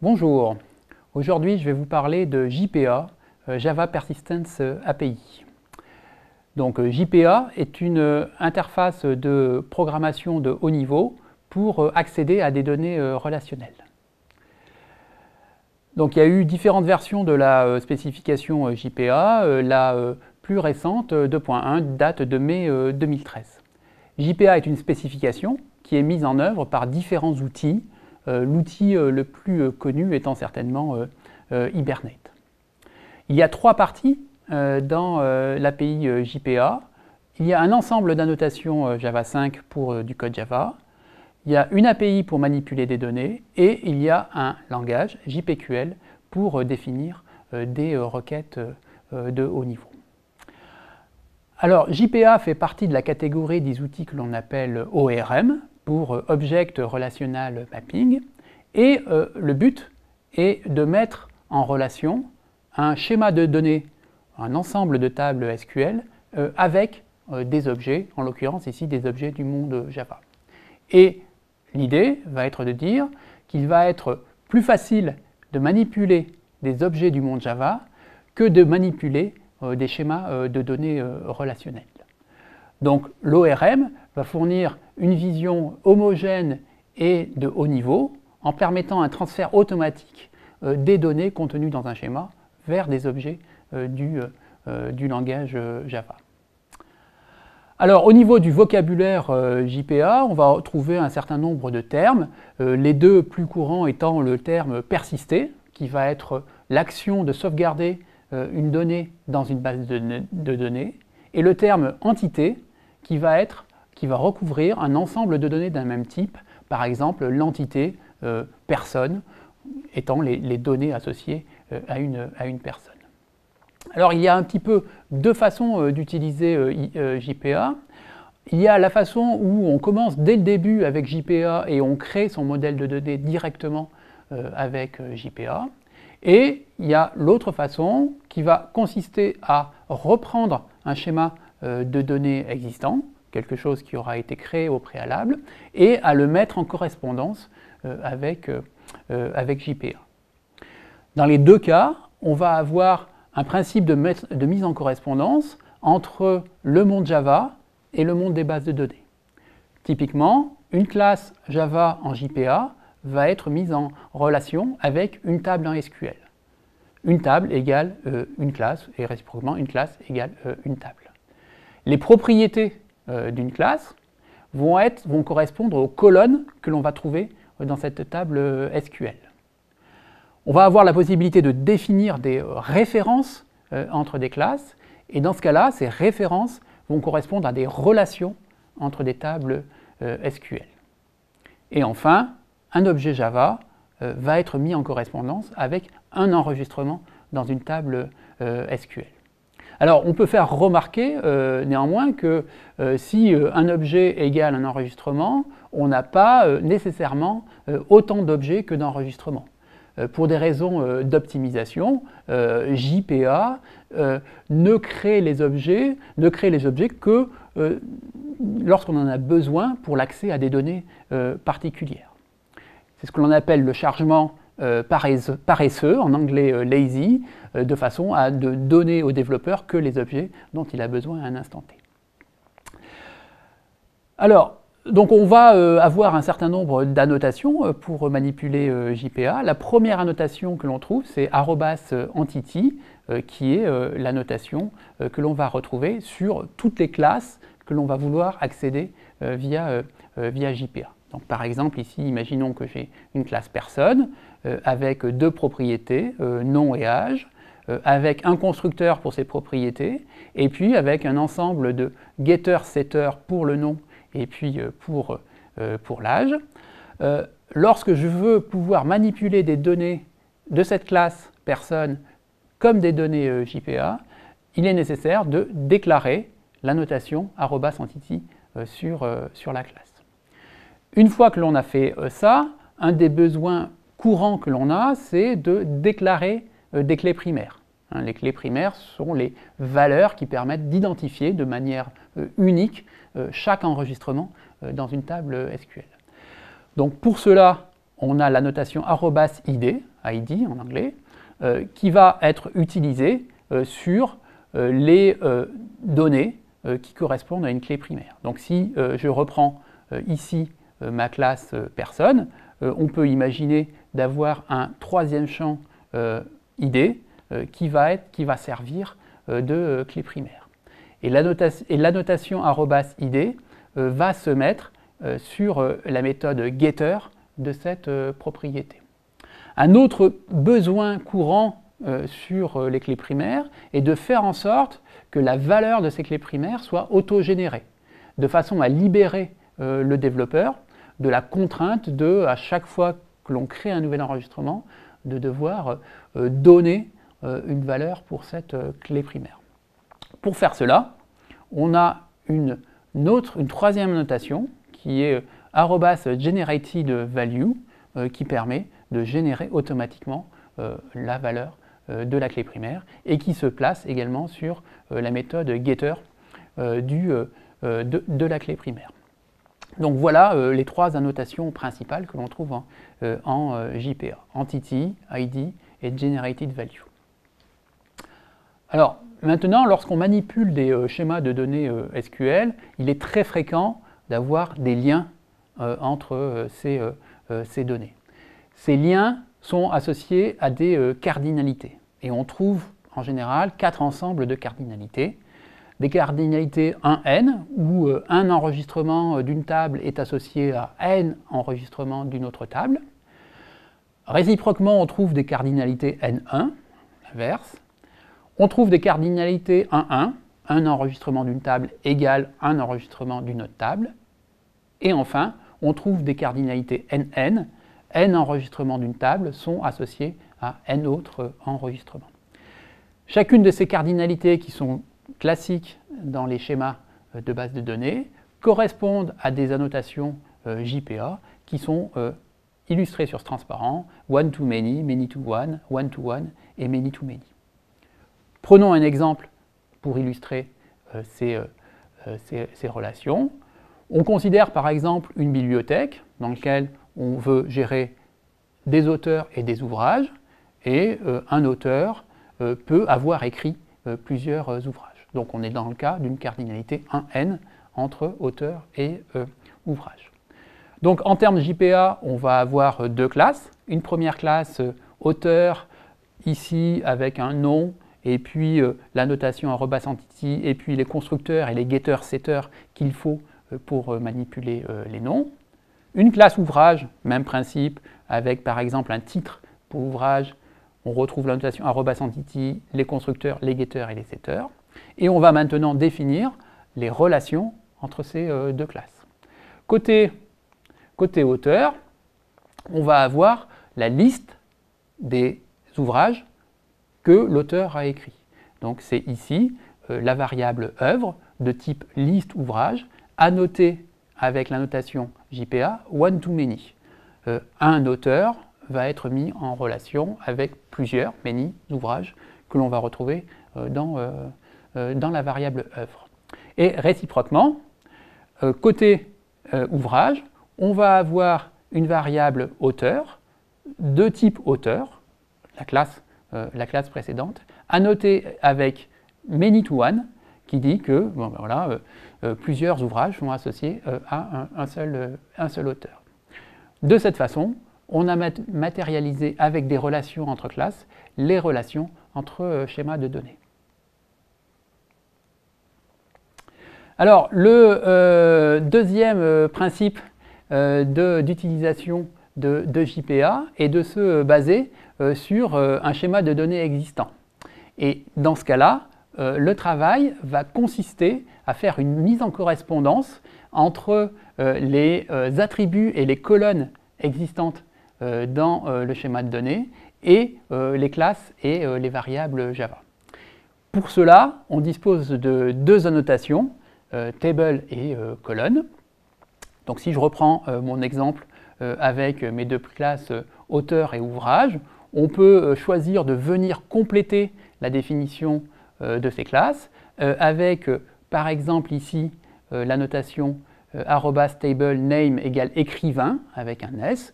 Bonjour, aujourd'hui je vais vous parler de JPA, Java Persistence API. Donc JPA est une interface de programmation de haut niveau pour accéder à des données relationnelles. Donc il y a eu différentes versions de la spécification JPA, la plus récente 2.1 date de mai 2013. JPA est une spécification qui est mise en œuvre par différents outils. L'outil le plus connu étant certainement Hibernate. Il y a trois parties dans l'API JPA. Il y a un ensemble d'annotations Java 5 pour du code Java. Il y a une API pour manipuler des données et il y a un langage JPQL pour définir des requêtes de haut niveau. Alors JPA fait partie de la catégorie des outils que l'on appelle ORM, pour Object Relational Mapping, et le but est de mettre en relation un schéma de données, un ensemble de tables SQL, avec des objets, en l'occurrence ici des objets du monde Java. Et l'idée va être de dire qu'il va être plus facile de manipuler des objets du monde Java que de manipuler des schémas de données relationnels. Donc l'ORM va fournir une vision homogène et de haut niveau en permettant un transfert automatique des données contenues dans un schéma vers des objets du langage Java. Alors au niveau du vocabulaire JPA, on va trouver un certain nombre de termes, les deux plus courants étant le terme persister, qui va être l'action de sauvegarder une donnée dans une base de données, et le terme entité, qui va recouvrir un ensemble de données d'un même type, par exemple l'entité personne, étant les données associées à une personne. Alors il y a un petit peu deux façons d'utiliser JPA. Il y a la façon où on commence dès le début avec JPA et on crée son modèle de données directement avec JPA. Et il y a l'autre façon qui va consister à reprendre un schéma de données existant, quelque chose qui aura été créé au préalable, et à le mettre en correspondance avec JPA. Dans les deux cas, on va avoir un principe de mise en correspondance entre le monde Java et le monde des bases de données. Typiquement, une classe Java en JPA va être mise en relation avec une table en SQL. Une table égale une classe, et réciproquement, une classe égale une table. Les propriétés d'une classe vont correspondre aux colonnes que l'on va trouver dans cette table SQL. On va avoir la possibilité de définir des références entre des classes, et dans ce cas-là, ces références vont correspondre à des relations entre des tables SQL. Et enfin, un objet Java va être mis en correspondance avec un enregistrement dans une table SQL. Alors, on peut faire remarquer néanmoins que si un objet égale un enregistrement, on n'a pas nécessairement autant d'objets que d'enregistrements. Pour des raisons d'optimisation, JPA ne crée les objets que lorsqu'on en a besoin pour l'accès à des données particulières. C'est ce que l'on appelle le chargement paresseux, en anglais lazy, de façon à donner au développeur que les objets dont il a besoin à un instant T. Alors, donc on va avoir un certain nombre d'annotations pour manipuler JPA. La première annotation que l'on trouve, c'est @entity, qui est l'annotation que l'on va retrouver sur toutes les classes que l'on va vouloir accéder via JPA. Donc, par exemple, ici, imaginons que j'ai une classe personne avec deux propriétés, nom et âge, avec un constructeur pour ces propriétés, et puis avec un ensemble de getter-setter pour le nom et puis pour l'âge. Lorsque je veux pouvoir manipuler des données de cette classe personne comme des données JPA, il est nécessaire de déclarer l'annotation @entity sur la classe. Une fois que l'on a fait ça, un des besoins courants que l'on a, c'est de déclarer des clés primaires. Les clés primaires sont les valeurs qui permettent d'identifier de manière unique chaque enregistrement dans une table SQL. Donc pour cela, on a la notation @id, ID en anglais, qui va être utilisée sur les données qui correspondent à une clé primaire. Donc si je reprends ici ma classe personne, on peut imaginer d'avoir un troisième champ ID qui va servir de clé primaire. Et la notation @id va se mettre sur la méthode getter de cette propriété. Un autre besoin courant sur les clés primaires est de faire en sorte que la valeur de ces clés primaires soit autogénérée, de façon à libérer le développeur de la contrainte de, à chaque fois que l'on crée un nouvel enregistrement, de devoir donner une valeur pour cette clé primaire. Pour faire cela, on a une troisième notation qui est @GeneratedValue qui permet de générer automatiquement la valeur de la clé primaire et qui se place également sur la méthode getter de la clé primaire. Donc voilà les trois annotations principales que l'on trouve en JPA, Entity, ID et Generated Value. Alors maintenant, lorsqu'on manipule des schémas de données SQL, il est très fréquent d'avoir des liens entre ces données. Ces liens sont associés à des cardinalités. Et on trouve en général 4 ensembles de cardinalités. Des cardinalités 1n, où un enregistrement d'une table est associé à n enregistrements d'une autre table. Réciproquement, on trouve des cardinalités n1, l'inverse. On trouve des cardinalités 1,1, un enregistrement d'une table égale un enregistrement d'une autre table. Et enfin, on trouve des cardinalités nn, n enregistrements d'une table sont associés à n autres enregistrements. Chacune de ces cardinalités qui sont classiques dans les schémas de base de données correspondent à des annotations JPA qui sont illustrées sur ce transparent, one-to-many, many-to-one, one-to-one et many-to-many. Prenons un exemple pour illustrer ces relations. On considère par exemple une bibliothèque dans laquelle on veut gérer des auteurs et des ouvrages, et un auteur peut avoir écrit plusieurs ouvrages. Donc on est dans le cas d'une cardinalité 1n entre auteur et ouvrage. Donc en termes JPA, on va avoir deux classes. Une première classe auteur, ici avec un nom, et puis la notation @entity, et puis les constructeurs et les getters, setters qu'il faut pour manipuler les noms. Une classe ouvrage, même principe, avec par exemple un titre pour ouvrage, on retrouve la notation @entity, les constructeurs, les getters et les setters. Et on va maintenant définir les relations entre ces deux classes. Côté auteur, on va avoir la liste des ouvrages que l'auteur a écrit. Donc c'est ici la variable œuvre de type liste ouvrage, annotée avec la notation JPA one-to-many. Un auteur va être mis en relation avec plusieurs, many, ouvrages que l'on va retrouver dans la variable œuvre. Et réciproquement, côté ouvrage, on va avoir une variable auteur de type auteur, la classe précédente, annotée avec many-to-one, qui dit que bon, ben voilà, plusieurs ouvrages sont associés à un seul auteur. De cette façon, on a matérialisé avec des relations entre classes les relations entre schémas de données. Alors, le deuxième principe d'utilisation de JPA est de se baser sur un schéma de données existant. Et dans ce cas-là, le travail va consister à faire une mise en correspondance entre les attributs et les colonnes existantes dans le schéma de données et les classes et les variables Java. Pour cela, on dispose de deux annotations, table et colonne. Donc si je reprends mon exemple avec mes deux classes auteur et ouvrage, on peut choisir de venir compléter la définition de ces classes avec par exemple ici la notation @table name égale écrivain avec un S,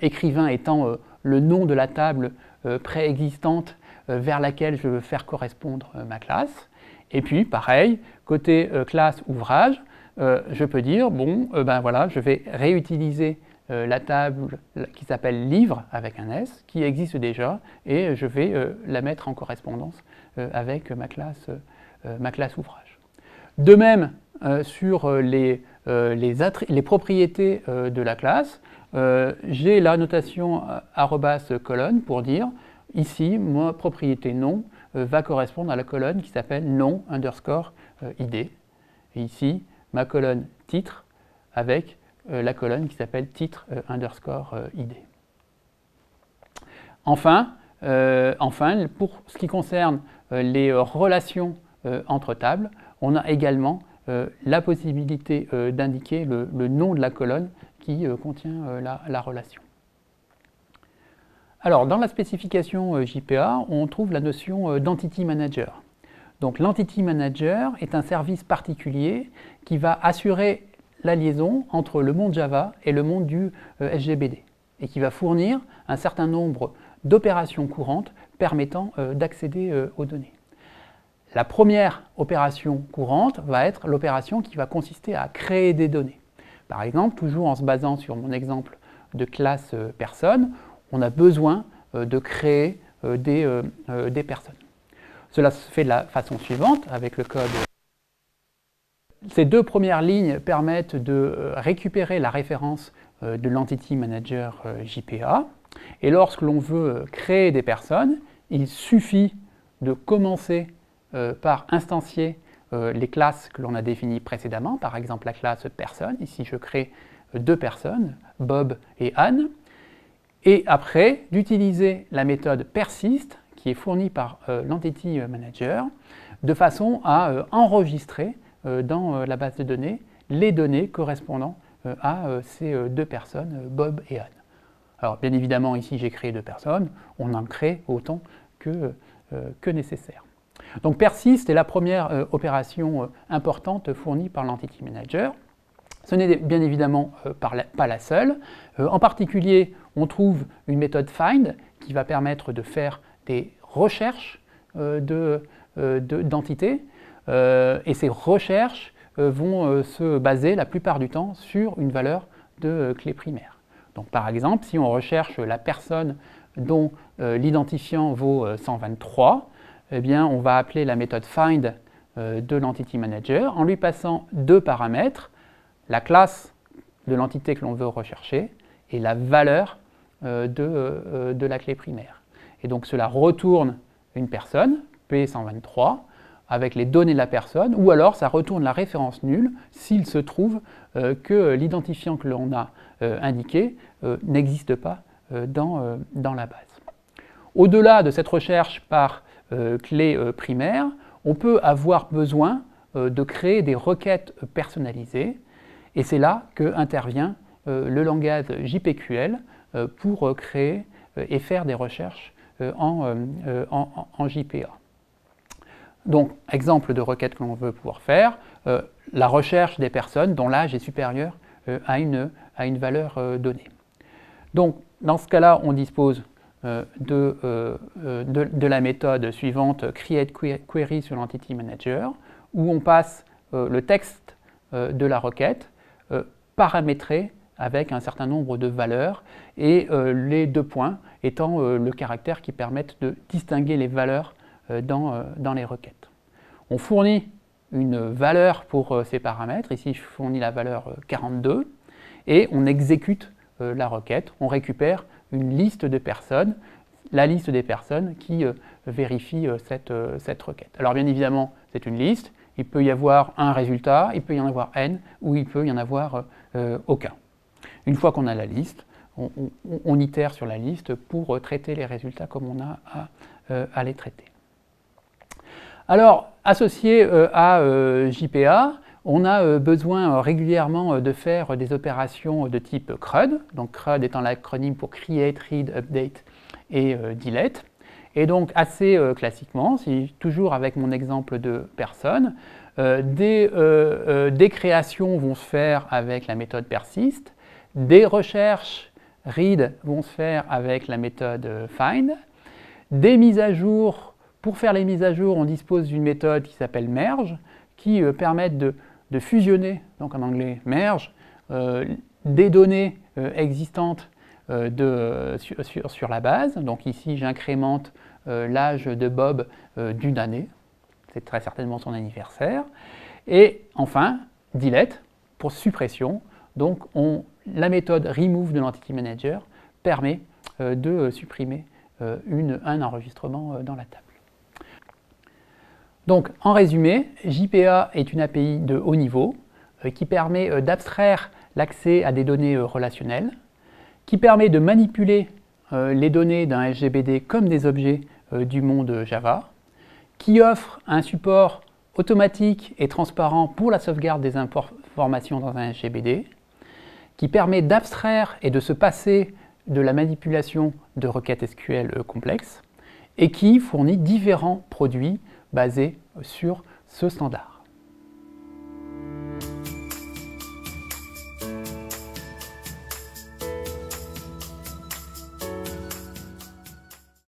écrivain étant le nom de la table préexistante vers laquelle je veux faire correspondre ma classe. Et puis, pareil, côté classe ouvrage, je peux dire, bon, ben voilà, je vais réutiliser la table qui s'appelle livre avec un S, qui existe déjà, et je vais la mettre en correspondance avec ma classe ouvrage. De même, sur les propriétés de la classe, j'ai la notation colonne pour dire, ici, ma propriété nom va correspondre à la colonne qui s'appelle nom underscore id. Et ici, ma colonne titre avec la colonne qui s'appelle titre underscore id. Enfin, pour ce qui concerne les relations entre tables, on a également la possibilité d'indiquer le nom de la colonne qui contient la relation. Alors, dans la spécification JPA, on trouve la notion d'Entity Manager. Donc, l'Entity Manager est un service particulier qui va assurer la liaison entre le monde Java et le monde du SGBD et qui va fournir un certain nombre d'opérations courantes permettant d'accéder aux données. La première opération courante va être l'opération qui va consister à créer des données. Par exemple, toujours en se basant sur mon exemple de classe personne, on a besoin de créer des personnes. Cela se fait de la façon suivante avec le code. Ces deux premières lignes permettent de récupérer la référence de l'Entity Manager JPA. Et lorsque l'on veut créer des personnes, il suffit de commencer par instancier les classes que l'on a définies précédemment, par exemple la classe personne. Ici, je crée deux personnes, Bob et Anne. Et après, d'utiliser la méthode persist, qui est fournie par l'Entity Manager, de façon à enregistrer dans la base de données les données correspondant à ces deux personnes, Bob et Anne. Alors, bien évidemment, ici, j'ai créé deux personnes, on en crée autant que nécessaire. Donc, persist est la première opération importante fournie par l'Entity Manager. Ce n'est bien évidemment pas la seule. En particulier, on trouve une méthode find qui va permettre de faire des recherches d'entités. Et ces recherches vont se baser la plupart du temps sur une valeur de clé primaire. Donc, par exemple, si on recherche la personne dont l'identifiant vaut 123, eh bien, on va appeler la méthode find de l'Entity Manager en lui passant deux paramètres, la classe de l'entité que l'on veut rechercher et la valeur de la clé primaire. Et donc cela retourne une personne, P123, avec les données de la personne, ou alors ça retourne la référence nulle s'il se trouve que l'identifiant que l'on a indiqué n'existe pas dans la base. Au-delà de cette recherche par clé primaire, on peut avoir besoin de créer des requêtes personnalisées, et c'est là qu'intervient le langage JPQL pour créer et faire des recherches en JPA. Donc, exemple de requête que l'on veut pouvoir faire, la recherche des personnes dont l'âge est supérieur à une valeur donnée. Donc, dans ce cas-là, on dispose de la méthode suivante, createQuery sur l'Entity Manager, où on passe le texte de la requête paramétré avec un certain nombre de valeurs et les deux points étant le caractère qui permettent de distinguer les valeurs dans les requêtes. On fournit une valeur pour ces paramètres, ici je fournis la valeur 42, et on exécute la requête, on récupère une liste de personnes, la liste des personnes qui vérifie cette requête. Alors bien évidemment, c'est une liste, il peut y avoir un résultat, il peut y en avoir n, ou il peut y en avoir aucun. Une fois qu'on a la liste, on itère sur la liste pour traiter les résultats comme on a à les traiter. Alors, associé à JPA, on a besoin régulièrement de faire des opérations de type CRUD, donc CRUD étant l'acronyme pour Create, Read, Update et Delete. Et donc, assez classiquement, toujours avec mon exemple de personne, Des créations vont se faire avec la méthode persist, des recherches read vont se faire avec la méthode find, des mises à jour. Pour faire les mises à jour, on dispose d'une méthode qui s'appelle merge, qui permettent de fusionner, donc en anglais merge, des données existantes sur la base. Donc ici, j'incrémente l'âge de Bob d'une année, c'est très certainement son anniversaire. Et enfin, delete, pour suppression. Donc la méthode remove de l'entity manager permet de supprimer un enregistrement dans la table. Donc, en résumé, JPA est une API de haut niveau qui permet d'abstraire l'accès à des données relationnelles, qui permet de manipuler les données d'un SGBD comme des objets du monde Java, qui offre un support automatique et transparent pour la sauvegarde des informations dans un SGBD, qui permet d'abstraire et de se passer de la manipulation de requêtes SQL complexes, et qui fournit différents produits basés sur ce standard.